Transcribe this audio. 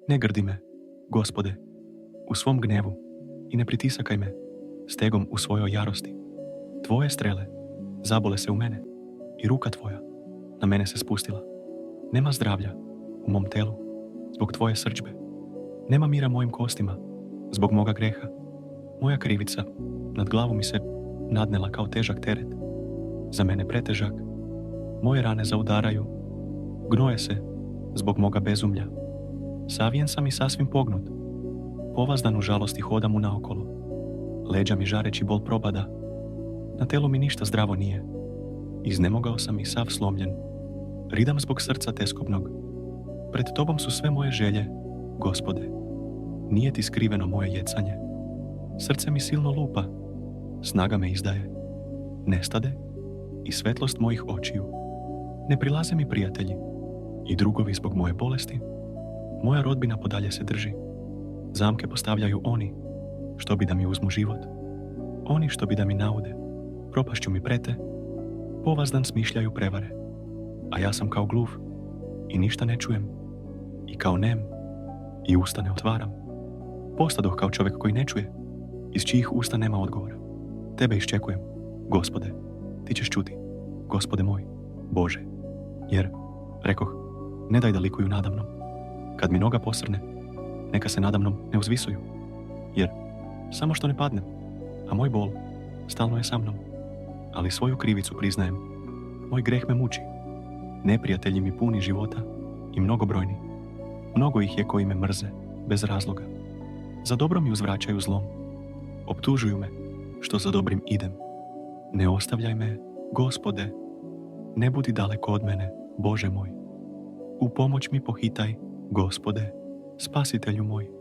Ne grdi me, Gospode, u svom gnevu i ne pritisakaj me stegom u svojoj jarosti. Tvoje strele zabole se u mene i ruka tvoja na mene se spustila. Nema zdravlja u mom telu zbog tvoje srdžbe. Nema mira mojim kostima zbog moga greha. Moja krivica nad glavu mi se nadnela kao težak teret. Za mene pretežak. Moje rane zaudaraju. Gnoje se zbog moga bezumlja. Savijen sam i sasvim pognut. Povazdan u žalosti hodam mu naokolo. Leđa mi žareći bol probada. Na telu mi ništa zdravo nije. Iznemogao sam i sav slomljen. Ridam zbog srca teskobnog. Pred tobom su sve moje želje, Gospode. Nije ti skriveno moje jecanje. Srce mi silno lupa. Snaga me izdaje. Nestade i svetlost mojih očiju. Ne prilaze mi prijatelji i drugovi zbog moje bolesti. Moja rodbina podalje se drži. Zamke postavljaju oni što bi da mi uzmu život. Oni što bi da mi naude. Propašću mi prete. Povazdan smišljaju prevare. A ja sam kao gluv i ništa ne čujem. I kao nem i usta ne otvaram. Postadoh kao čovjek koji ne čuje, iz čijih usta nema odgovora. Tebe iščekujem, Gospode, ti ćeš čuti, Gospode moj, Bože. Jer, rekoh, ne daj da likuju nadamnom. Kad mi noga posrne, neka se nadamnom ne uzvisuju. Jer, samo što ne padnem, a moj bol stalno je sa mnom. Ali svoju krivicu priznajem. Moj greh me muči. Neprijatelji mi puni života i mnogobrojni. Mnogo ih je koji me mrze, bez razloga. Za dobro mi uzvraćaju zlom. Optužuju me, što za dobrim idem. Ne ostavljaj me, Gospode. Ne budi daleko od mene, Bože moj. U pomoć mi pohitaj, Gospode, Spasitelju moj.